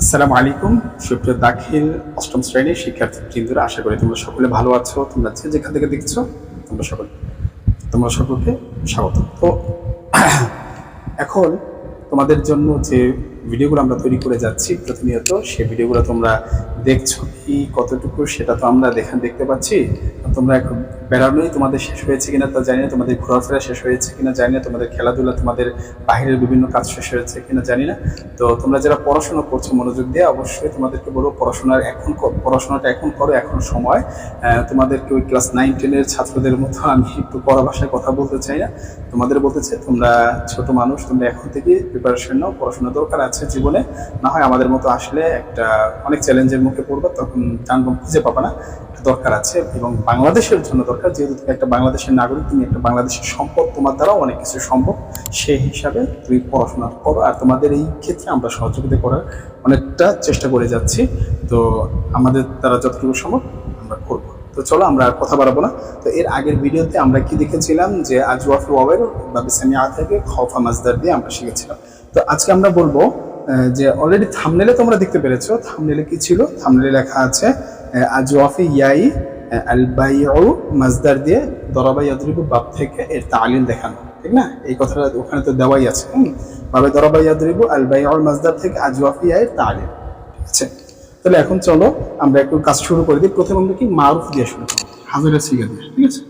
আসসালামু আলাইকুম সুপ্রিয় দাখিল অষ্টম শ্রেণীর শিক্ষার্থীবৃন্দরা, আশা করি তোমরা সকলে ভালো আছো। তোমরা যেখান থেকে দেখছো তোমরা সকলকে স্বাগত। তো এখন তোমাদের জন্য যে ভিডিওগুলো আমরা তৈরি করে যাচ্ছি প্রতিনিয়ত, সেই ভিডিওগুলো তোমরা দেখছো কি কতটুকু সেটা তো আমরা দেখতে পাচ্ছি। তোমরা এখন বেড়ানোই তোমাদের শেষ হয়েছে কিনা তা জানি না, তোমাদের ঘোরাফেরা শেষ হয়েছে কিনা জানি না, তোমাদের খেলাধুলা, তোমাদের বাহিরের বিভিন্ন কাজ শেষ হয়েছে কিনা জানি না। তো তোমরা যারা পড়াশোনা করছো মনোযোগ দিয়ে, অবশ্যই তোমাদেরকে বলবো পড়াশোনাটা এখন করো, এখন সময়। তোমাদেরকে ওই ক্লাস 9-10-এর ছাত্রদের মতো আমি একটু পড়া ভাষায় কথা বলতে চাই না। তোমাদের বলতে চাই তোমরা ছোট মানুষ, তোমরা এখন থেকে প্রিপারেশন নাও। পড়াশোনা দরকার আছে জীবনে, না হয় আমাদের মতো আসলে একটা অনেক চ্যালেঞ্জের মুখে পড়বে, তখন জানবো খুঁজে পাবা না। দরকার আছে এবং বাংলাদেশের জন্য দরকার, যেহেতু তুমি একটা বাংলাদেশের নাগরিক, তুমি একটা বাংলাদেশের সম্পদ, তোমার দ্বারাও অনেক কিছু সম্ভব। সেই হিসাবে তুমি পড়াশোনা করো, আর তোমাদের এই ক্ষেত্রে আমরা সহযোগিতা করার অনেকটা চেষ্টা করে যাচ্ছি। তো আমাদের দ্বারা যতটুকু সম্ভব আমরা করব। তো চলো আমরা কথা বাড়াবো না। তো এর আগের ভিডিওতে আমরা কি দেখেছিলাম যে আজওয়াফি ওয়াবের বা বিসামিয়া থেকে খওফা মাজদার দিয়ে আমরা শিখেছিলাম। তো আজকে আমরা বলবো যে অলরেডি থাম্বনেলে তোমরা দেখতে পেরেছো, থাম্বনেলে কি ছিল? থাম্বনেলে লেখা আছে আজওয়াফি ইয়াই আল বাইউ মাজদার দিয়ে দরাবা ইয়াদরিবু বাব থেকে এর তালিল দেখানো, ঠিক না? এই কথাটা ওখানে তো দেওয়াই আছে। বাবে দরাবা ইয়াদরিবু আল বাইউ মাজদার থেকে আজওয়াফি ইয়াই তালিল, ঠিক আছে? তাহলে এখন চলো আমরা একটু কাজ শুরু করে দিই। প্রথমে আমরা কি মারুফ দিয়ে শুরু করবো, হাজরের সিগা দিয়ে, ঠিক আছে?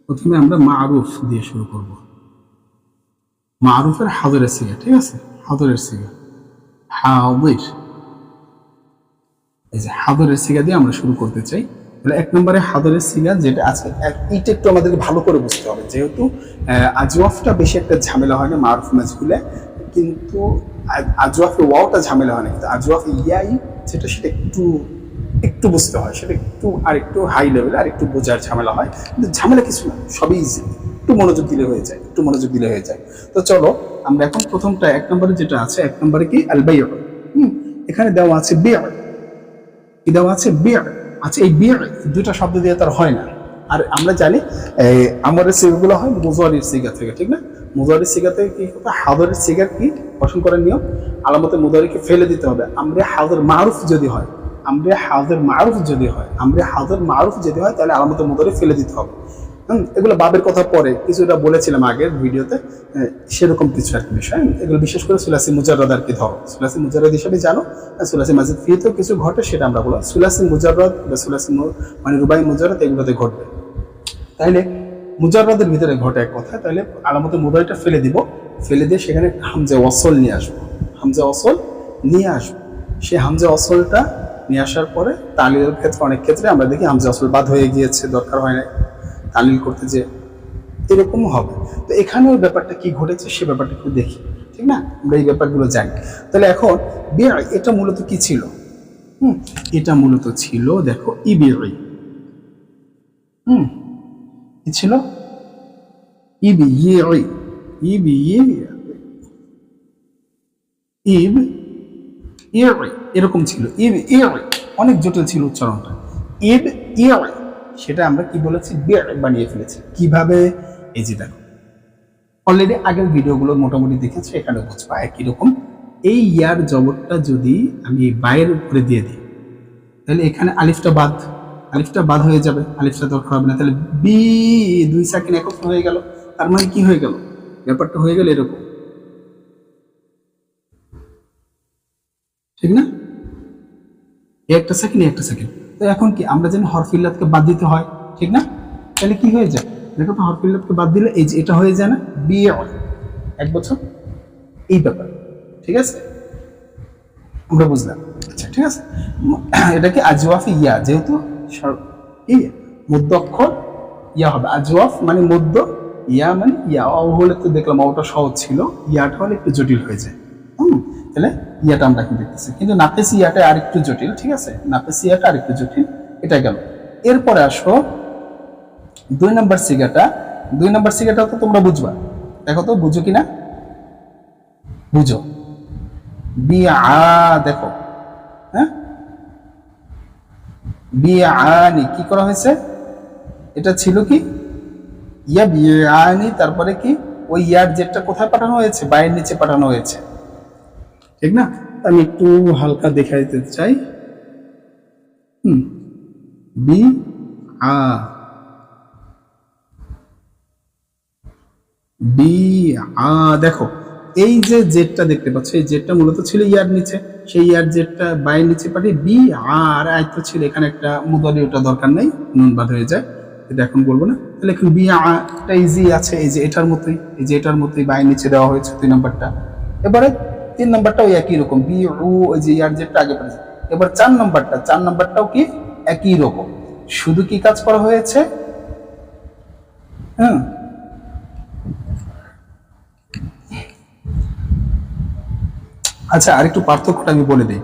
প্রথমে আমরা মারুফ দিয়ে শুরু করব, মারুফের হাজরের সিগা, ঠিক আছে? হাজরের সিগা, হাজির, এই যে হাজরের সিগা দিয়ে আমরা শুরু করতে চাই। তাহলে এক নম্বরে হাজরের সিগা যেটা আছে, এইটা একটু আমাদেরকে ভালো করে বুঝতে হবে, যেহেতু আজওয়াফটা বেশি একটা ঝামেলা হয় না মারুফ মাজহুলে, কিন্তু আজওয়াফে ওয়াওটা ঝামেলা হয় না, কিন্তু আজওয়াফে ইয়াই যেটা সেটা একটু বুঝতে হয়, সেটা একটু হাই লেভেল, আর একটু বোঝার ঝামেলা হয়। কিন্তু ঝামেলা কিছু না, সবই ইজি, একটু মনোযোগ দিলে হয়ে যায়। তো চলো আমরা এখন প্রথমটা এক নম্বরে যেটা আছে, এক নম্বরে কি আল বাইউ, এখানে দেওয়া আছে বিআ, কি দেওয়া আছে? বিআ আছে। এই বিআ দুটো শব্দ দিয়ে তার হয় না, আর আমরা জানি আমরের সিগাগুলো হয় মুজারির সিগা থেকে, ঠিক না? মুজারির সিগা থেকে কি হবে? হাজরের সিগার কি গঠন করার নিয়ম, আলামতে মুজারিকে ফেলে দিতে হবে। আমরা হাজর মারুফ যদি হয় তাহলে আলামতে মুজারি ফেলে দিতে হবে। এগুলো বাবের কথা পরে কিছুটা বলেছিলাম আগের ভিডিওতে, সেরকম কিছু একটা বিষয়। এগুলো বিশেষ করে সুলাসি মুজাররদ আর কি ধরো, সুলাসি মুজাররদ হিসেবে জানো, সুলাসি মাজিদ ফিতেও কিছু ঘটে, সেটা আমরা বললাম। সুলাসি মুজাররদ বা সুলাসি মানে রুবাই মুজাররদ এগুলোতে ঘটবে। তাইলে মুজাররদের ভিতরে ঘটে এক কথা, তাহলে আলামতে মুজারিটা ফেলে দিয়ে সেখানে হামজা ওয়াসল নিয়ে আসবো, সেই হামজা ওয়াসলটা নিয়ে আসার পরে তালিলের ক্ষেত্রে অনেক ক্ষেত্রে আমরা দেখি হামজা ওয়াসল বাদ হয়ে গিয়েছে, দরকার হয় না তালিল করতে, যে এরকম হবে। তো এখানে ওই ব্যাপারটা কি ঘটেছে সে ব্যাপারটা একটু দেখি, ঠিক না? আমরা এই ব্যাপারগুলো জানি। তাহলে এখন বিআ এটা মূলত কি ছিল? এটা মূলত ছিল, দেখো, ইবিআই, কি ছিল? এরকম ছিল। অনেক জটিল ছিল উচ্চারণটা। সেটা আমরা কি বলেছি? বিআ বানিয়ে ফেলেছি। কিভাবে? এই যে দেখো, অলরেডি আগের ভিডিওগুলো মোটামুটি দেখেছো, এখানে বুঝবা একই রকম। এই ইয়ার জবরটা যদি আমি বাইয়ের উপরে দিয়ে দিই, তাহলে এখানে আলিফটা বাদ হয়ে যাবে, আলিফটা দরকার হবে না। তাহলে বি দুই সেকেন্ড একত্র হয়ে গেল, তার মানে কি হয়ে গেল? ব্যাপারটা হয়ে গেল এরকম, ঠিক না? একটা সেকেন্ড। তো এখন কি আমরা জানি হরফিল্লাতকে বাদ দিতে হয়, ঠিক না? তাহলে কি হয়ে যায়? দেখো তো, হরফিল্লাতকে বাদ দিলে এই যে এটা হয়ে যায় না, বিয়ে এক বছর, এই ব্যাপার, ঠিক আছে? আমরা বুঝলাম, আচ্ছা ঠিক আছে। এটা কি আজওয়াফি ইয়া, যেহেতু মধ্য অক্ষর ইয়া হবে, আজওয়াফ মানে মধ্য, ইয়া মানে ইয়া। হলে তো দেখলাম ওটা সহজ ছিল, ইয়াটা হলে একটু জটিল হয়ে যায়। তাহলে ইয়াটা আমরা কি দেখতেছি, কিন্তু নাফেস ইয়াটা আরেকটু জটিল, ঠিক আছে? নাফেস ইয়াটা আরেকটু জটিল, এটা গেল। এরপরে আসো দুই নম্বর সিগাটা তো তোমরা বুঝবা, দেখো তো বুঝো কিনা, বুঝো। বিআ, দেখো, হ্যাঁ, বিআনি কি করা হয়েছে? এটা ছিল কি ইয়া বিআনি, তারপরে কি ওই ইয়ার জেটটা কোথায় পাঠানো হয়েছে? বায়ের নিচে পাঠানো হয়েছে, ঠিক না? আমি একটু হালকা দেখাই দিতে চাই। বি আ বি আ দেখো এই যে জেডটা দেখতে পাচ্ছ, এই জেডটা মূলত ছিল ইয়ার নিচে, সেই ইয়ার জেডটা বাইয়ের নিচে পাঠিয়ে বি আর আয়ত্ত ছিল এখানে একটা মুদারি, ওটা দরকার নেই, নুন বাদ হয়ে যায়, এটা এখন বলবো না। তাহলে এখন বি আটা ইজি আছে, এই যে এটার মতোই, এই যে এটার মতোই বাইয়ের নিচে দেওয়া হয়েছে 2 নম্বরটা। এবারে 3 নম্বরটাও একই রকম, বি ও ওই যে ইয়ার জেডটা আগে পড়েছে। এবার 4 নম্বরটাও কি একই রকম, শুধু কি কাজ করা হয়েছে, হ্যাঁ আচ্ছা আরেকটু পার্থক্যটা আমি বলে দিই,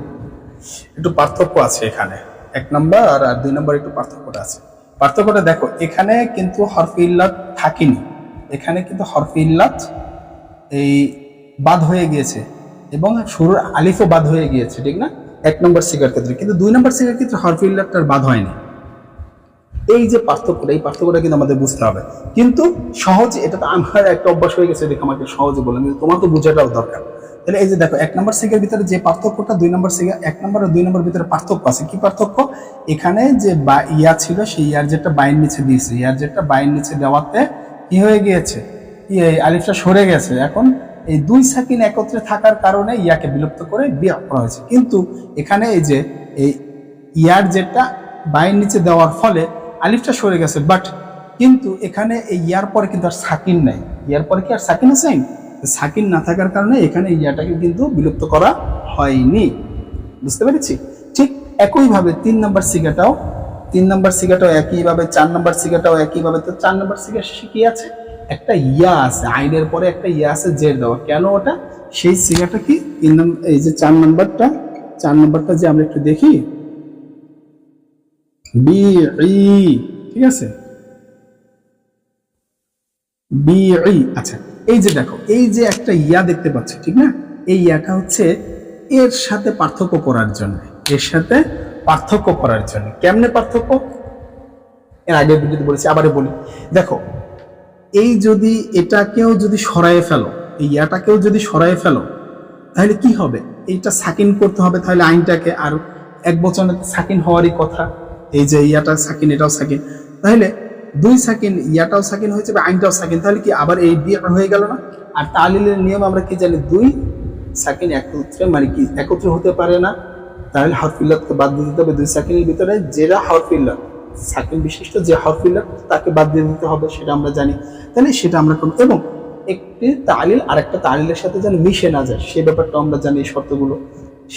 একটু পার্থক্য আছে এখানে, 1 নম্বর আর 2 নম্বর একটু পার্থক্যটা আছে। পার্থক্যটা দেখো, এখানে কিন্তু হরফে ইল্লাত থাকেনি, এখানে কিন্তু হরফে ইল্লাত এই বাদ হয়ে গিয়েছে এবং শুরুর আলিফও বাদ হয়ে গিয়েছে, ঠিক না 1 নম্বর সিগার ক্ষেত্রে, কিন্তু 2 নম্বর সিগার ক্ষেত্রে হরফে ইল্লাতটার বাদ হয়নি। এই যে পার্থক্যটা, এই পার্থক্যটা কিন্তু আমাদের বুঝতে হবে, কিন্তু সহজে, এটা তো আমার একটা অভ্যাস হয়ে গেছে, দেখে আমাকে সহজে বললাম, কিন্তু তোমার তো বোঝাটাও দরকার। তাহলে এই যে দেখো 1 নম্বর সিগার ভিতরে যে পার্থক্যটা, 2 নম্বর সিগার 1 নম্বর আর 2 নম্বর ভিতরে পার্থক্য আছে। কি পার্থক্য? এখানে যে ইয়া ছিল, সেই ইয়ার যেটা বাইয়ের নিচে দিয়েছে, ইয়ার যেটা বাইয়ের নিচে দেওয়াতে কি হয়ে গিয়েছে, আলিফটা সরে গেছে। এখন এই 2 সাকিন একত্রে থাকার কারণে ইয়াকে বিলুপ্ত করে বিয়া করা হয়েছে, কিন্তু এখানে এই যে এই ইয়ার যেটা বাইয়ের নিচে দেওয়ার ফলে আলিফটা সরে গেছে, বাট কিন্তু এখানে এই ইয়ার পরে কিন্তু আর সাকিন নাই, ইয়ার পরে কি আর সাকিন আছে? সাকিন না থাকার কারণে এখানে ইয়াটাকে কিন্তু বিলুপ্ত করা হয়নি, বুঝতে পেরেছি? ঠিক একইভাবে 3 নম্বর সিগাটাও একইভাবে, 4 নম্বর সিগাটাও একইভাবে। তো 4 নম্বর সিগা শেষে কি আছে? একটা ইয়া আছে, আইনের পরে একটা ইয়া আছে জের দেওয়া, কেন ওটা? সেই সিগাটা কি এই যে 4 নম্বরটা যে আমরা একটু দেখি, বি ই, ঠিক আছে, বি ই। আচ্ছা এই যে দেখো, এই যে একটা ইয়া দেখতে পাচ্ছ, ঠিক না, এই ইয়াটা হচ্ছে এর সাথে পার্থক্য করার জন্য, কেমনে পার্থক্য? এর আগের ভিডিওতে বলেছি, আবারও বলি। দেখো এই যদি এটাকেও যদি সরায়ে ফেলো, এই ইয়াটাকেও যদি সরায়ে ফেলো, তাহলে কি হবে? এইটা সাকিন করতে হবে, তাহলে আইনটাকে আর এক বচনে সাকিন হওয়ারই কথা। এই যে ইয়াটা সাকিন, এটাও সাকিন, তাহলে 2 সাকিন, ইয়াটাও সাকিন হয়ে যাবে, আইনটাও সাকিন, তাহলে কি আবার এই বিয়ে হয়ে গেল না? আর তালিলের নিয়ম আমরা কি জানি, 2 সাকিন একত্রে, মানে কি একত্রে হতে পারে না, তাহলে হরফ ইল্লাতকে বাদ দিয়ে দিতে হবে 2 সাকিনের ভিতরে, যেটা হরফ ইল্লাত সাকিন বিশিষ্ট যে হরফ ইল্লাত তাকে বাদ দিয়ে দিতে হবে, সেটা আমরা জানি। তাহলে সেটা আমরা করব, এবং একটি তালিল আর একটা তালিলের সাথে যেন মিশে না যায়, সেই ব্যাপারটা আমরা জানি, এই শর্তগুলো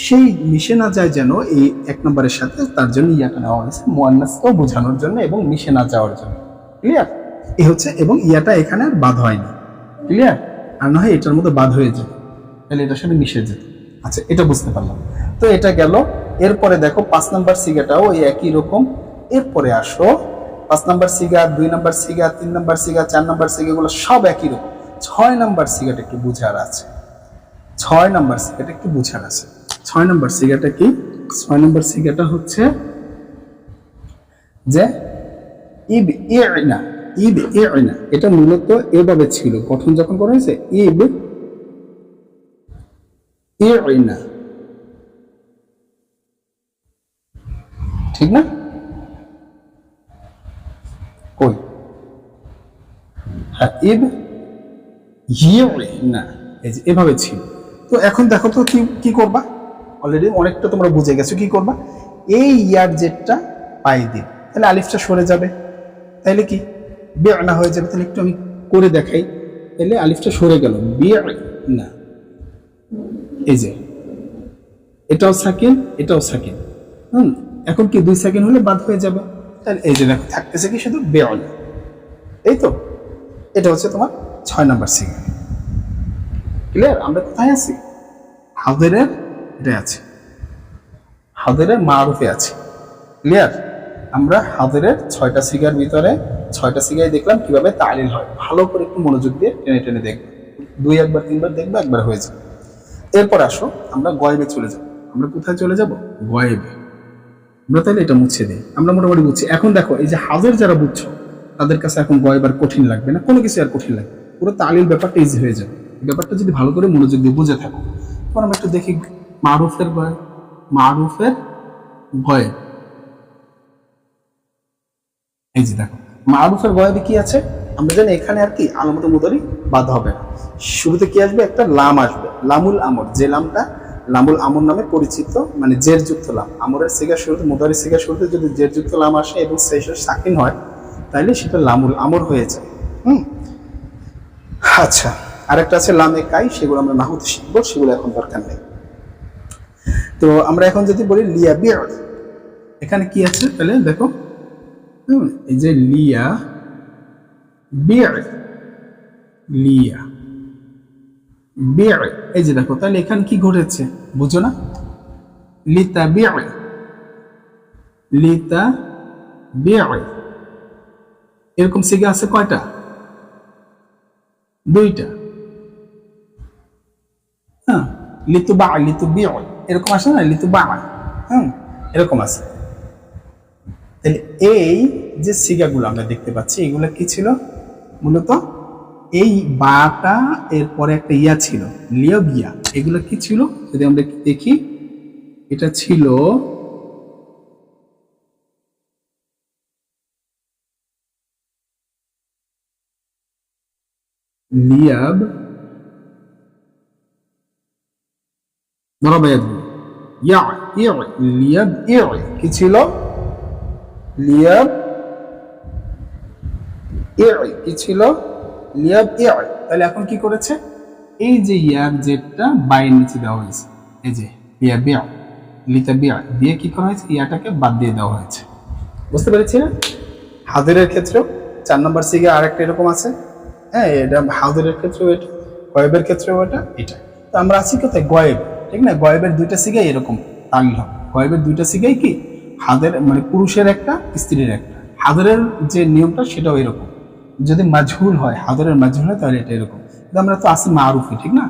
সেই মিশে না যায় যেন এই 1 নম্বরের সাথে, তার জন্য ইয়াটা নেওয়া হয়েছে মুয়ান্নাসকেও বোঝানোর জন্য এবং মিশে না যাওয়ার জন্য। ক্লিয়ার? এই হচ্ছে, এবং ইয়াটা এখানে আর বাদ হয়নি, ক্লিয়ার? আর না হয় এটার মধ্যে বাদ হয়ে যেত, তাহলে এটার সাথে মিশে যেত। আচ্ছা এটা বুঝতে পারলাম। তো এটা গেল। এরপরে দেখো 5 নম্বর সিগাটাও ওই একই রকম। এরপরে আসো 5 নম্বর সিগা, 2 নম্বর সিগা, 3 নম্বর সিগা, 4 নম্বর সিগা, এগুলো সব একই রকম। 6 নম্বর সিগাটা একটু বুঝার আছে, 6 নম্বর সিগাটা একটু বুঝার আছে। 6 নম্বর সিগাটা কি? 6 নম্বর সিগাটা হচ্ছে যে ইব ইনা, এটা মূলত এভাবে ছিল গঠন যখন করা হয়েছে, ইব ইনা, ঠিক না? কই, হ্যাঁ ইব ইনা, এই যে এভাবে ছিল। তো এখন দেখো তো কি করবা, অলরেডি অনেকটা তোমরা বুঝে গেছো কি করবা। এই ইয়ার জেটটা পাই দিন, তাহলে আলিফটা সরে যাবে, তাহলে কি বেআনা হয়ে যাবে। তাহলে একটু আমি করে দেখাই, তাহলে আলিফটা সরে গেল, বেআনা, এই যে এটাও সাকিন, এটাও সাকিন, এখন কি 2 সেকেন্ড হলে বাদ হয়ে যাবে। তাহলে এই যে দেখো থাকতেছে কি শুধু বেআনা, এই তো। এটা হচ্ছে তোমার 6 নম্বর সিগা। ক্লিয়ার? আমরা কোথায় আছি? হাদিরের এটা আছে, হাদিরের মারুফে আছে। ক্লিয়ার? আমরা হাদিরের 6টা সিগার ভিতরে 6টা সিগায় দেখলাম কিভাবে তালিল হয়। ভালো করে একটু মনোযোগ দিয়ে টেনে টেনে দেখবে, 2 একবার 3বার দেখবে, একবার হয়ে যাবে। এরপর আসো আমরা গয়েবে চলে যাব। আমরা কোথায় চলে যাব? গয়েবে। আমরা তাহলে এটা মুছে দিই, আমরা মোটামুটি বুঝছি। এখন দেখো এই যে হাজির যারা বুঝছো তাদের কাছে এখন গয়েব আর কঠিন লাগবে না, কোনো কিছু আর কঠিন লাগবে, পুরো তালিল ব্যাপারটা ইজি হয়ে যাবে। ব্যাপারটা যদি ভালো করে মনোযোগ দিয়ে বুঝে থাকো। তখন আমরা একটু দেখি মারুফের গয়েব, মারুফের গয়েব। এই যে দেখো মারুফের গয়েবে কি আছে, আমরা জানি এখানে আর কি আলামতে মুদারি বাদ হবে না, শুরুতে কি আসবে, একটা লাম আসবে, লামুল আমর, যে লামটা লামুল আমর নামে পরিচিত, মানে জের যুক্ত লাম। আমরের সিগা শুরুতে, মুদারি সিগা শুরুতে যদি জের যুক্ত লাম আসে এবং শেষে সাকিন হয় তাহলে সেটা লামুল আমর হয়ে যায়। আচ্ছা, আরেকটা আছে লামে কাই, সেগুলো আমরা নাহুতে শিখবো, সেগুলো এখন দরকার নেই। তো আমরা এখন যদি বলি লিয়া বিয়া, এখানে কি আছে তাহলে দেখো, এই যে লিয়া বিয়া, লিয়া বিয়া, এই যে দেখো তাহলে এখানে কি ঘটেছে বুঝো না, লিতা বিয়া, লিতা বিয়া, এরকম সিগা আছে কয়টা, দুইটা। হ্যাঁ, লিতু বা লিতু বিয়া এরকম আসে না, লিতু বা, এরকম আছে। তাহলে এই যে সিগাগুলো আমরা দেখতে পাচ্ছি এগুলো কি ছিল, মূলত এই বাটা এরপরে একটা ইয়া ছিল, লিয়া বিয়া, এগুলো কি ছিল যদি আমরা দেখি, এটা ছিল লিয়াব, ضرب يده يع يع লিয়াব ইع, কি ছিল লিয়াব ইع, কি ছিল লিয়াব ইع। তাহলে এখন কি করেছে, এই যে ইয়ার যেটা বাইয়ের নিচে দেওয়া হয়েছে, এই যে লিয়াব ইع, লিতা বিয়া দিয়ে কি করা হয়েছে, ইয়াটাকে বাদ দিয়ে দেওয়া হয়েছে। বুঝতে পেরেছি না? হাদিরের ক্ষেত্রেও 4 নম্বর সিগা আরেকটা এরকম আছে, হ্যাঁ, এটা হাদিরের ক্ষেত্রেও এটা, গয়েবের ক্ষেত্রেও এটা। তো আমরা আছি কোথায়, গয়েব, ঠিক না? গয়েবের দুইটা সিগাই এরকম তালিল হবে, গয়েবের দুইটা সিগাই কি, হাদের মানে পুরুষের একটা, স্ত্রীর একটা। হাদরের যে নিয়মটা সেটাও এরকম, যদি মাজহুল হয়, হাদরের মাজহুল হয় তাহলে এটা এরকম। কিন্তু আমরা তো আছি মারুফে, ঠিক না?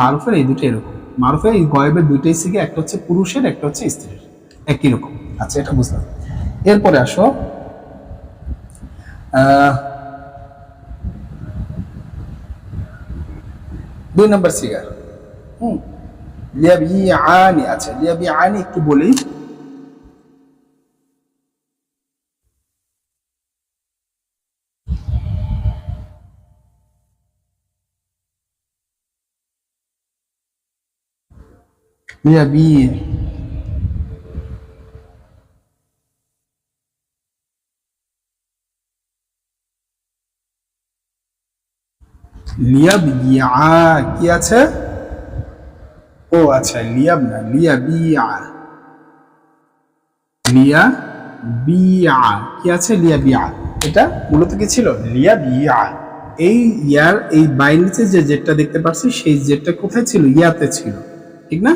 মারুফের এই দুটো এরকম, মারুফের এই গয়েবের দুইটাই সিগা, একটা হচ্ছে পুরুষের, একটা হচ্ছে স্ত্রীর, একই রকম। আচ্ছা, এটা বুঝলাম। এরপরে আসো 2 নম্বর সিগা, লিয়াবিআনি। আচ্ছা, লিয়াবিআনি একটু বলি, লিয়াবি, লিয়াবিয়া কি আছে, ও আচ্ছা লিয়াব না, লিয়াবিয়া, লিয়াবিয়া কি আছে, লিয়াবিয়া, এটা মূলত কি ছিল, লিয়াবিয়া। এই ইয়ার এই বাইয়ের নিচে যে জেটটা দেখতে পাচ্ছি, সেই জেটটা কোথায় ছিল, ইয়াতে ছিল, ঠিক না?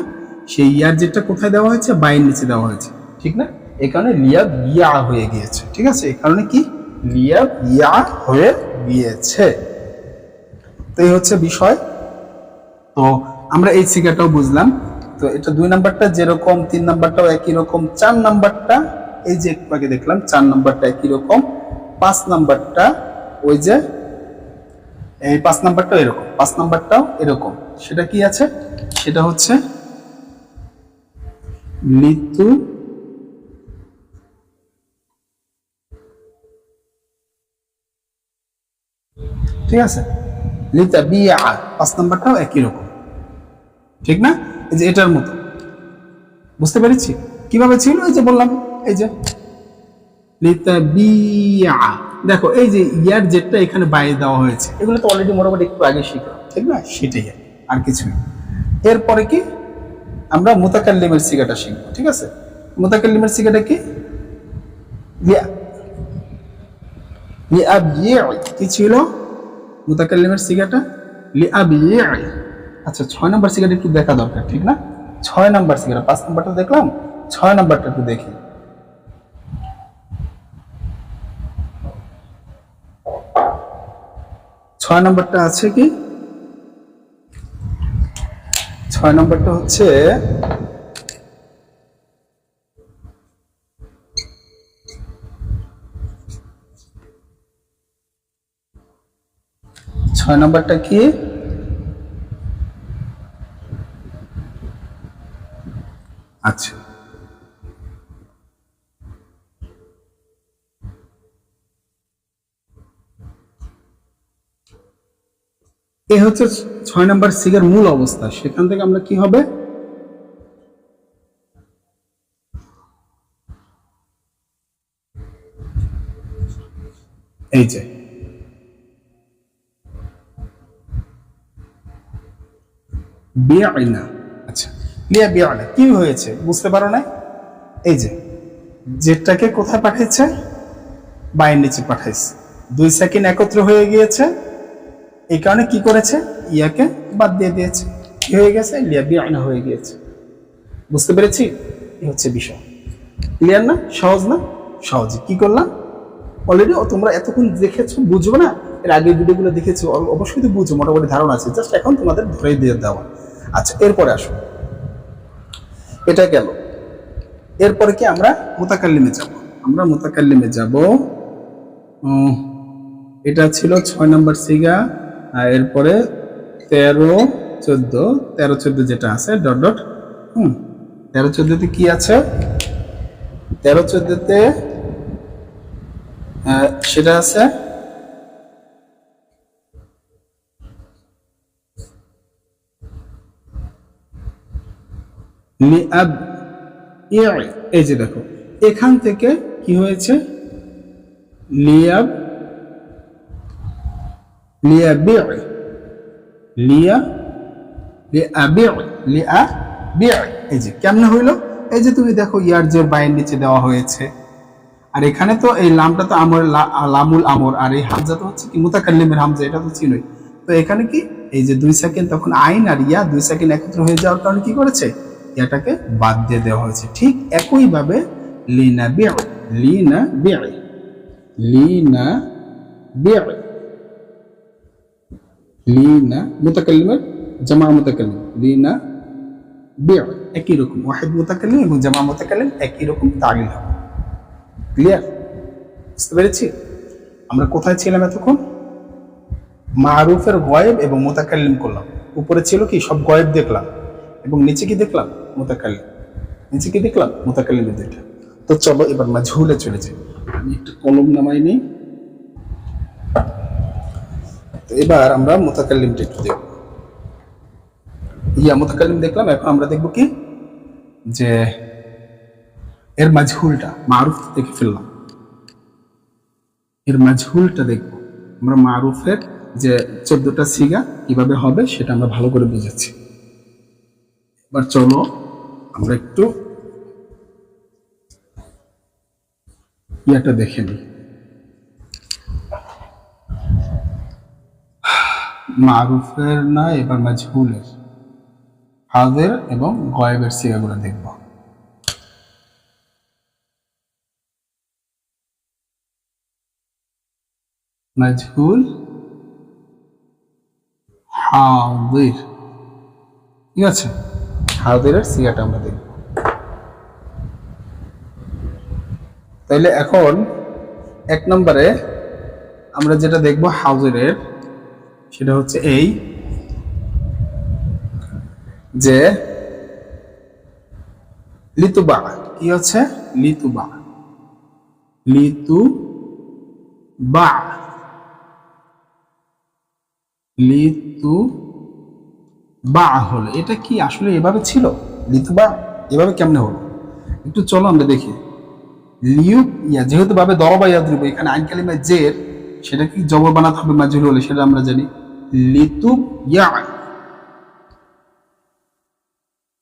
সেই ইয়ার জেটটা কোথায় দেওয়া হয়েছে, বাইয়ের নিচে দেওয়া হয়েছে, ঠিক না? এই কারণে লিয়াবিয়া হয়ে গিয়েছে, ঠিক আছে? এই কারণে কি লিয়াবিয়া হয়ে গিয়েছে। তো এই হচ্ছে বিষয়। তো আমরা এই সিগাটাও বুঝলাম। তো এটা 2 নাম্বারটা যেরকম, 3 নাম্বারটাও একই রকম, 4 নাম্বারটা এই যে একটু আগে দেখলাম, 4 নাম্বারটা একই রকম, 5 নাম্বারটা ওই যে এই 5 নাম্বারটাও এরকম, 5 নাম্বারটাও এরকম। সেটা কি আছে, সেটা হচ্ছে লিতু ঠিক আছে, লিতা বিয়া, 5 নাম্বারটাও একই রকম, ঠিক না? এই যে এটার মতো, বুঝতে পেরেছি কিভাবে ছিল, এই যে বললাম, এই যে লিতা বিয়া, দেখো এই যে ইয়ার যেটা এখানে বাইরে দেওয়া হয়েছে, এগুলো তো অলরেডি মোটামুটি একটু আগে শিখলাম, ঠিক না? সেটাই আর কিছু নেই। এরপরে কি আমরা মুতাকাল্লিমের সিগাটা শিখবো, ঠিক আছে? মুতাকাল্লিমের সিগাটা কি, কি ছিল মুতাকাল্লিমের সিগাটা, লিআবিই। আচ্ছা, 6 নাম্বার সিগাটা একটু দেখা দরকার, ঠিক না? 6 নাম্বার সিগাটা, 5 নাম্বারটা দেখলাম, 6 নাম্বারটা একটু দেখি। ছয় নম্বরটা আছে কি, 6 নম্বরটা হচ্ছে ছয় নম্বরটা কি, আচ্ছা, এ হচ্ছে 6 নম্বর সিগার মূল অবস্থা। সেখান থেকে আমরা কি হবে, এই যে বিআইনা। আচ্ছা, লিয়া বিআইনা কি হয়েছে বুঝতে পারো না? এই যে জেডটাকে কোথায় পাঠিয়েছে, বাইয়ের নিচে পাঠাইছে, 2 সেকেন্ড একত্র হয়ে গিয়েছে, এই কারণে কি করেছে, ইয়াকে বাদ দিয়ে দিয়েছে, কি হয়ে গেছে, লিয়া বিআইনা হয়ে গিয়েছে। বুঝতে পেরেছি? এই হচ্ছে বিষয়। ক্লিয়ার না? সহজ না? সহজে কি করলাম, অলরেডি তোমরা এতক্ষণ দেখেছো, বুঝবো না, এর আগের ভিডিওগুলো দেখেছো, অবশ্যই তো বুঝো, মোটামুটি ধারণা আছে, জাস্ট এখন তোমাদের ধরে দিয়ে দেওয়া। আচ্ছা, এরপরে আসো, এটা গেল। এরপরে কি আমরা মুতাকাল্লিমে যাব, আমরা মুতাকাল্লিমে যাব। এটা ছিল 6 নম্বর সিগা। আর এরপরে 13, 14, 13, 14 যেটা আছে ডট ডট, 13, 14তে কি আছে, 13, 14তে সেটা আছে লিআব ইআই। এই যে দেখো এখান থেকে কি হয়েছে, লিয়াব লিয়াবিআই, লিয়া লিআবিআই, লিআবিআই। এই যে কেমনে হইলো, এই যে তুমি দেখো ইয়ার যে বাইয়ের নিচে দেওয়া হয়েছে, আর এখানে তো এই লামটা তো আমর, লামুল আমর, আর এই হামজা তো হচ্ছে কি মুতাকাল্লিমের হামজা, এটা তো চিনোই। তো এখানে কি এই যে 2 সেকেন্ড, তখন আইন আর ইয়া 2 সেকেন্ড একত্র হয়ে যাওয়ার কারণে কি করেছে, ইয়াটাকে বাদ দিয়ে দেওয়া হয়েছে। ঠিক একই ভাবে লিনা বিআ, লিনা বিআ, লিনা বিআ, লিনা মুতাকাল্লিমের জামা মুতাকাল্লিম, লিনা বিআ একই রকম, ওয়াহিদ মুতাকাল্লিম এবং জামা মুতাকাল্লিম একই রকম তাগলিল হবে। ক্লিয়ার? বুঝতে পেরেছি? আমরা কোথায় ছিলাম এতক্ষণ, মারুফের গয়েব এবং মুতাকাল্লিম করলাম। উপরে ছিল কি সব গয়েব দেখলাম, এবং নিচে কি দেখলাম, মুতাকাল্লিম। নিচে কি দেখলাম, মুতাকাল্লিমের দুইটা। তো চলো এবার মাজহুলে চলে যাই। আমি একটু কলম নামাই নিই। তো এবার আমরা মুতাকাল্লিমটা একটু দেখব। ইয়া মুতাকাল্লিম দেখলাম, এখন আমরা দেখব কি, যে এর মাজহুলটা, মারুফ দেখে ফেললাম, এর মাজহুলটা দেখব আমরা। মারুফের যে 14টা সিগা কিভাবে হবে সেটা আমরা ভালো করে বুঝেছি। এবার চলো আমরা একটু ইয়াটা দেখে নিই, মারুফের না, এবার মাজহুলের, হাজের এবং গয়েবের সিগাগুলো দেখব। মাজহুল, হাজির, ঠিক আছে, হাজিরের সিগাটা আমরা দেখব। তাইলে এখন 1 নম্বরে আমরা যেটা দেখব হাজিরের, সেটা হচ্ছে এই যে লিতুবা, কি হচ্ছে, লিতুবা, লিতুবা, লিতুবা হলো, এটা কি আসলে এভাবে ছিল, লিতুবা এভাবে কেমনে হলো, একটু চলো আমরা দেখি। লিউব ইয়া, যেহেতু ভাবে দরবা ইয়াদ্রিব, এখানে আইন কালিমা জের, সেটা কি জবর বানাতে হবে মাজহুল হলে, সেটা আমরা জানি। লিতুব ইয়া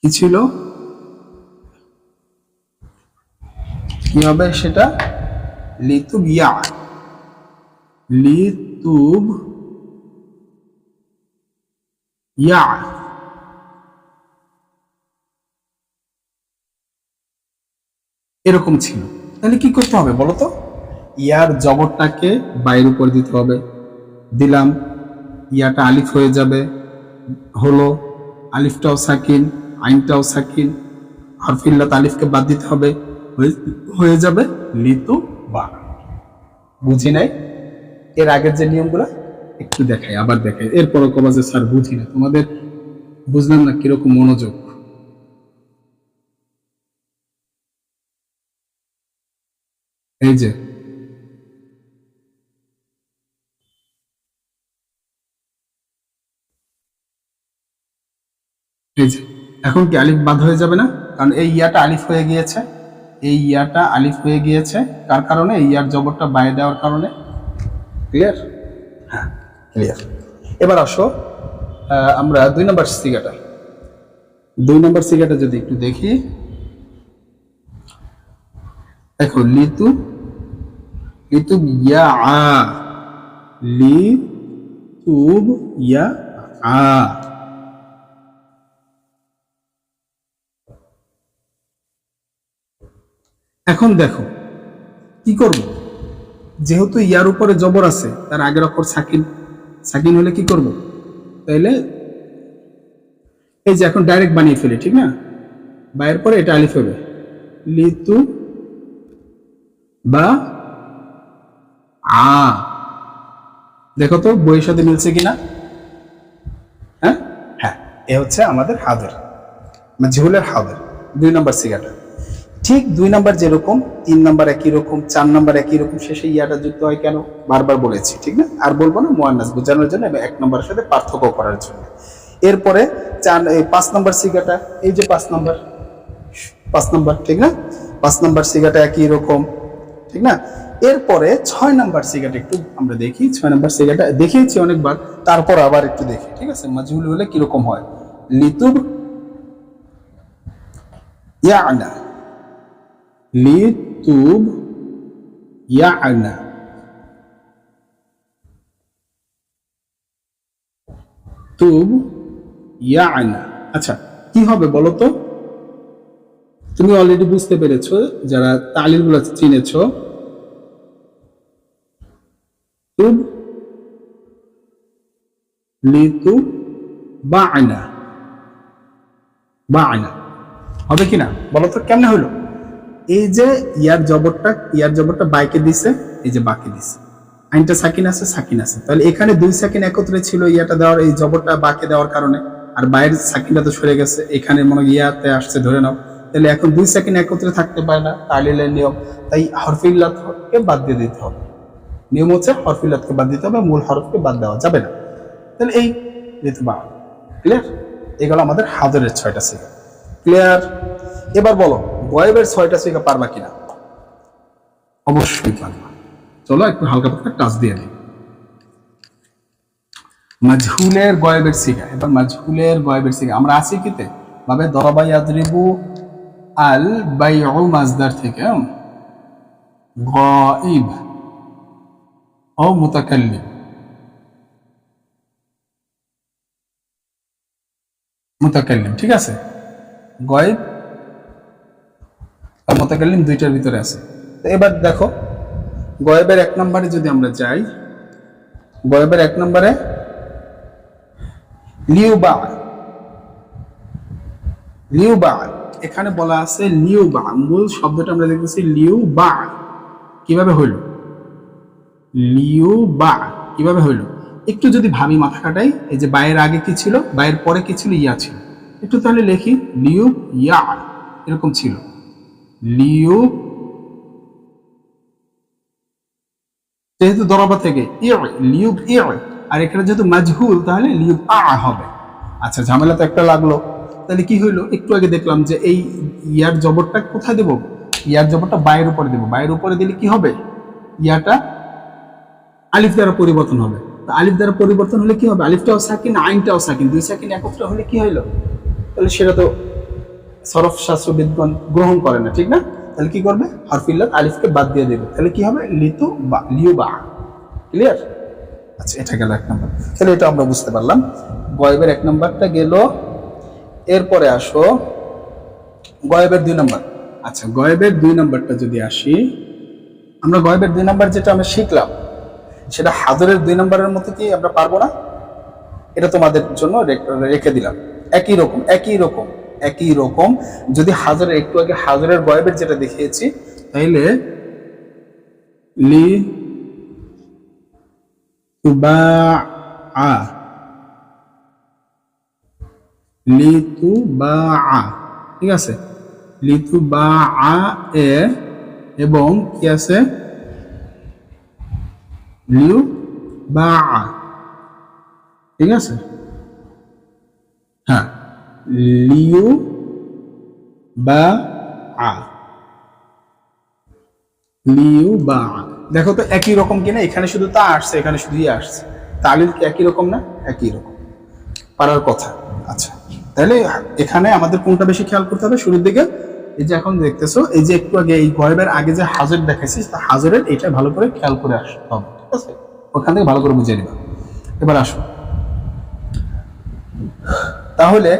কি ছিল, কি হবে সেটা, লিতুব ইয়া, লিতুব ইয়া, এরকম ছিল। তাহলে কি করতে হবে বলো তো, ইয়ার জবরটাকে বাইরের উপর দিতে হবে, দিলাম, ইয়াটা আলিফ হয়ে যাবে, হলো, আলিফটাও সাকিন, আইনটাও সাকিন, হরফিল্লাত আলিফকে বাদ দিতে হবে, হয়ে যাবে লিতু বা। বুঝি নাই? এর আগের যে নিয়মগুলো একটু দেখাই, আবার দেখাই, এরপরও কবা যে স্যার বুঝি না, তোমাদের বুঝলাম না কিরকম মনোযোগ। এই যে এই যে এখন কি আলিফ বাদ হয়ে যাবে না? কারণ এই ইয়াটা আলিফ হয়ে গিয়েছে, এই ইয়াটা আলিফ হয়ে গিয়েছে কার কারণে? এই ইয়ার জবরটা বাইরে দেওয়ার কারণে। ক্লিয়ার? হ্যাঁ, ক্লিয়ার। এবার আসো আমরা 2 নম্বর সিগাটা, 2 নম্বর সিগাটা যদি একটু দেখি, দেখো লিতু, লিতু ইয়া আ, লিতুব ইয়া আ। এখন দেখো কি করব, যেহেতু ইয়ার উপরে জবর আছে তার আগের অক্ষর সাকিন, সাকিন হলে কি করব, তাইলে এই যে এখন ডাইরেক্ট বানিয়ে ফেলি, ঠিক না? বাইরের পরে এটা আলিফ হবে, লিতু বা আ। দেখো তো বইয়ের সাথে মিলছে কিনা? হ্যাঁ হ্যাঁ, এ হচ্ছে আমাদের হাদের, মাজহুলের হাদের 2 নম্বর সিগাটা। ঠিক 2 নম্বর যেরকম, 3 নম্বর একই রকম, 4 নম্বর একই রকম, শেষে ইয়াটা যুক্ত হয় কেন বারবার বলেছি, ঠিক না? আর বলবো না, মুয়ান্নাস বোঝানোর জন্য এবং 1 নম্বরের সাথে পার্থক্য করার জন্য। এরপরে 5 নম্বর সিগাটা, এই যে 5 নম্বর, 5 নম্বর, ঠিক না? 5 নম্বর সিগাটা একই রকম, ঠিক না? এরপরে 6 নম্বর সিগাটা একটু আমরা দেখি। 6 নম্বর সিগাটা দেখিয়েছি অনেকবার, তারপর আবার একটু দেখি, ঠিক আছে? মাজহুল হলে কিরকম হয়? লিতুব ইয়ানা, লিতুব ইয়ানা, তুব ইয়ানা। আচ্ছা কি হবে বলো তো? তুমি অলরেডি বুঝতে পেরেছো, যারা তালিল গুলো চিনেছো। তুব লিতু বা'না, বা'না হবে কিনা বলো তো? কেমনে হলো? এই যে ইয়ার জবরটা বাইকে দিছে, এই যে বাকে দিছে, আইনটা সাকিন আছে, সাকিন আছে, তাহলে এখানে 2 সাকিন একত্রে ছিল ইয়াটা দেওয়ার, এই জবরটা বাকে দেওয়ার কারণে, আর বাইরের সাকিনটা তো সরে গেছে, এখানে মনে হয় ইয়াতে আসছে ধরে নাও, তাহলে এখন 2 সাকিন একত্রে থাকতে পারে না, তালিলের নিয়ম। তাই হরফে ইল্লাতকে বাদ দিয়ে দিতে হবে। নিয়ম হচ্ছে হরফে ইল্লাতকে বাদ দিতে হবে, মূল হরফকে বাদ দেওয়া যাবে না। তাহলে এই যেহেতু বা, ক্লিয়ার? এগুলো আমাদের হাজারের 6টা সিগা। ক্লিয়ার? এবার বলো গয়েবের 6টা সিগা পারবা কিনা? অবশ্যই পারবা। চলো একটু হালকা পাতলা টাচ দিয়ে দিই। মাজহুলের গয়েবের সিগা, এবার মাজহুলের গয়েবের সিগা আমরা আছি কিতে ভাবে? দরাবা ইয়াদরিবু আল বাইউ মাজদার থেকে গাইব ও মুতাকাল্লিম, মুতাকাল্লিম, ঠিক আছে? গয়েব আর মুতাকাল্লিম দুইটার ভিতরে আছে। তো এবার দেখো গয়েবের 1 নম্বরে যদি আমরা যাই, গয়েবের 1 নম্বরে লিউবা, লিউবা, এখানে বলা আছে লিউবা, মূল শব্দটা আমরা দেখতেছি লিউবা। কিভাবে হইল লিউবা? কিভাবে হইল একটু যদি ভাবি, মাথা খাটাই, এই যে বায়ের আগে কি ছিল, বায়ের পরে কি ছিল? ইয়া ছিল। একটু তাহলে লিখি, লিউ ইয়া, এরকম ছিল লিউ, যেহেতু দরাবা থেকে লিউব ইয়া, আর এখানে যেহেতু মাজহুল তাহলে লিউব আ হবে। আচ্ছা ঝামেলা তো একটা লাগলো, তাহলে কি হইলো? একটু আগে দেখলাম যে এই ইয়ার জবরটা কোথায় দেব? ইয়ার জবরটা বায়ের উপরে দেব, বায়ের উপরে দিলে কি হবে? ইয়াটা আলিফ দ্বারা পরিবর্তন হবে। তো আলিফ দ্বারা পরিবর্তন হলে কি হবে? আলিফটাও সাকিন, আইনটাও সাকিন, 2 সাকিন একত্র হলে কি হইলো? তাহলে সেটা তো সরফ শাস্ত্রবিদগণ গ্রহণ করে না, ঠিক না? তাহলে কি করবে? হরফে ইল্লাত আলিফকে বাদ দিয়ে দেবে, তাহলে কি হবে? লিতু বা, লিউ বা। ক্লিয়ার? আচ্ছা এটা গেল 1 নম্বর। তাহলে এটা আমরা বুঝতে পারলাম, গয়েবের 1 নম্বরটা গেল। এরপরে আসো গয়েবের 2 নম্বর। আচ্ছা গয়েবের 2 নম্বরটা যদি আসি, আমরা গয়েবের 2 নম্বর যেটা আমরা শিখলাম সেটা হাজরের 2 নম্বরের মতো কি আমরা পারবো না? এটা তোমাদের জন্য রেখে দিলাম। একই রকম, একই রকম, একই রকম। যদি হাজরের একটু আগে হাজরের গয়েবের যেটা দেখিয়েছি, তাইলে লি তুবা আ, লিতু বা আ, ঠিক আছে? লিতু বা আ এ এবং কি আছে লিউ বা, ঠিক আছে, হ্যাঁ লিউ বা আ, লিউ বা আ। দেখো তো একই রকম কিনা, এখানে শুধু তা আসছে, এখানে শুধু ইয়ে আসছে, তালিল কি একই রকম না? একই রকম, পারার কথা। আচ্ছা, তাহলে এখানে আমাদের কোনটা বেশি খেয়াল করতে হবে? শুরুর দিকে এই যে এখন দেখতেছো, এই যে একটু আগে এই গয়েবের আগে যে হাজর দেখাইছি, হাজরের এটা ভালো করে খেয়াল করে আসতে হবে, ঠিক আছে? ওখান থেকে ভালো করে বুঝে নিবা। এবার আসো, তাহলে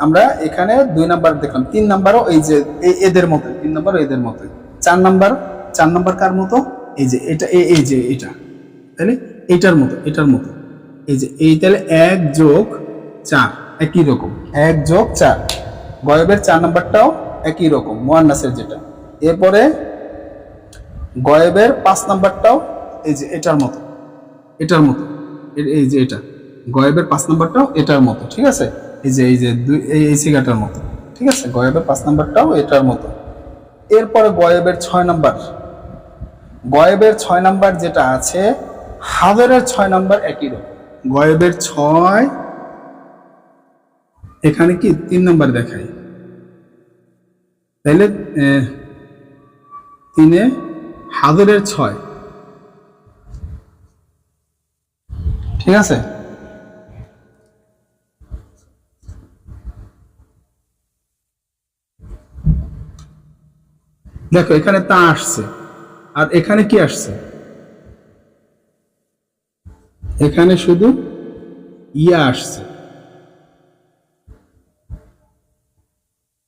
আমরা এখানে 2 নাম্বার দেখলাম, 3 নাম্বারও এই যে এদের মতো, 3 নাম্বারও এদের মতো, 4 নাম্বার কার মতো? এই যে এটা, এই যে এটা, তাহলে এটার মতো, এটার মতো, এই যে এই, তাহলে 1 যোগ 4 একই রকম, 1 যোগ 4, গয়েবের 4 নাম্বারটাও একই রকম মুয়ান্নাসের যেটা। এরপরে গয়েবের 5 নাম্বারটাও এই যে এটার মতো, এটার মতো, এই যে এটা গয়েবের 5 নাম্বারটাও এটার মতো, ঠিক আছে? এই যে এই সিগাটার মতো, ঠিক আছে? গয়েবের 5 নাম্বারটাও এটার মতো। এরপরে গয়েবের 6 নাম্বার, গয়েবের 6 নাম্বার যেটা আছে, হাজরের 6 নাম্বার একই রকম, গয়েবের 6, এখানে কি 3 নাম্বার দেখাই, তাইলে 3-এ হাজরের 6, ঠিক আছে? দেখো এখানে তা আসছে, আর এখানে কি আসছে? এখানে শুধু ইয়া আসছে।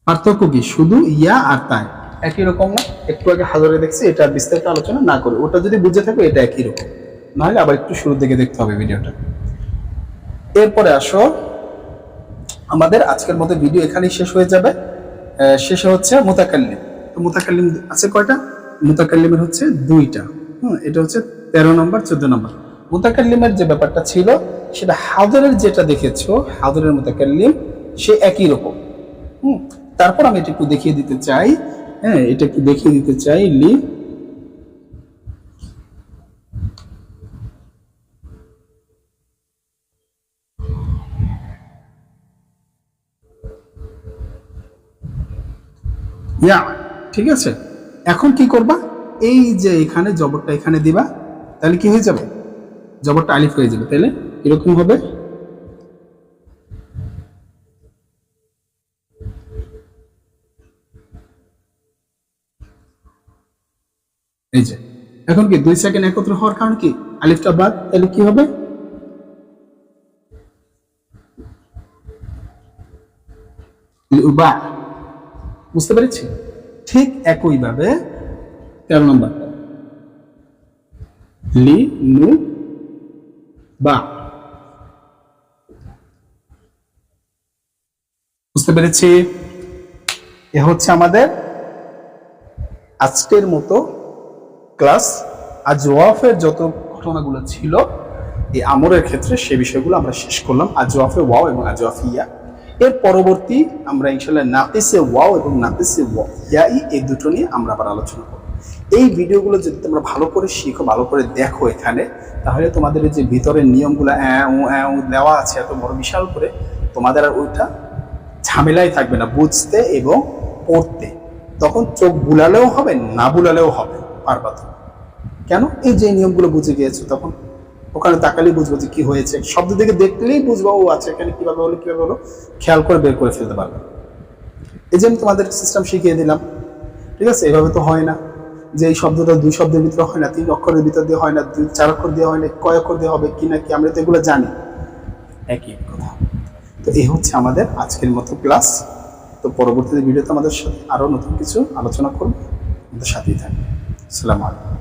পার্থক্য কি? শুধু ইয়া আর তাই, একই রকম না? একটু আগে হাজারে দেখছি, এটা বিস্তারিত আলোচনা না করে ওটা যদি বুঝে থাকো, এটা একই রকম, নাহলে আবার একটু শুরু থেকে দেখতে হবে ভিডিওটা। এরপরে আসো, আমাদের আজকের মতো ভিডিও এখানেই শেষ হয়ে যাবে। শেষে হচ্ছে মুতাকাল্লিম। তো মুতাকাল্লিম আছে কয়টা? মুতাকাল্লিমের হচ্ছে 2টা। এটা হচ্ছে 13 নম্বর 14 নম্বর। মুতাকাল্লিমের যে ব্যাপারটা ছিল, সেটা হাদরের যেটা দেখেছো, হাদরের মুতাকাল্লিম সে একই রকম। তারপর আমি এটা একটু দেখিয়ে দিতে চাই, হ্যাঁ এটা একটু দেখিয়ে দিতে চাই। ইয়া, ঠিক আছে? এখন কি করবা? এই যে এখানে জবরটা এখানে দিবা, তাহলে কি হয়ে যাবে? জবরটা আলিফ হয়ে যাবে। তাহলে এরকম হবে, এই যে এখন কি 2 সেকেন্ড একত্র হওয়ার কারণ কি? আলিফটা বাদ, তাহলে কি হবে? বা, বুঝতে পেরেছি? ঠিক একইভাবে 13 নম্বরটা লি নু বা, বুঝতে পেরেছি? এ হচ্ছে আমাদের আজকের মতো ক্লাস। আজওয়াফের যত ঘটনাগুলো ছিল এই আমরের ক্ষেত্রে, সে বিষয়গুলো আমরা শেষ করলাম। আজওয়াফে ওয়াও এবং আজওয়াফে ইয়া। এর পরবর্তী আমরা ইনশাআল্লাহ নাকিসে ওয়াও এবং নাকিসে ইয়া, এই দুটো নিয়ে আমরা আবার আলোচনা করব। এই ভিডিওগুলো যদি তোমরা ভালো করে শিখো, ভালো করে দেখো এখানে, তাহলে তোমাদের যে ভিতরের নিয়মগুলো দেওয়া আছে এত বড় বিশাল করে, তোমাদের আর ওইটা ঝামেলাই থাকবে না বুঝতে এবং পড়তে। তখন চোখ বুলালেও হবে, না বুলালেও হবে, পারবা তো। কেন? এই যে নিয়মগুলো বুঝে গিয়েছো, তখন ওখানে তাকালেই বুঝবো যে কি হয়েছে, শব্দ দিকে দেখলেই বুঝবো ও আচ্ছা এখানে কিভাবে হলো, কিভাবে হলো, খেয়াল করে বের করে ফেলতে পারবে। এই যে আমি তোমাদের সিস্টেম শিখিয়ে দিলাম, ঠিক আছে? এভাবে তো হয় না যে এই শব্দটা 2 শব্দের ভিতরে হয় না, 3 অক্ষরের ভিতর দিয়ে হয় না, 4 অক্ষর দিয়ে হয় না, কয় অক্ষর দিয়ে হবে কি না কি, আমরা তো এগুলো জানি। একই কথা। তো এই হচ্ছে আমাদের আজকের মতো ক্লাস। তো পরবর্তী ভিডিওতে আমাদের সাথে আরো নতুন কিছু আলোচনা করবো, আমাদের সাথেই থাকবে। আসসালামু আলাইকুম।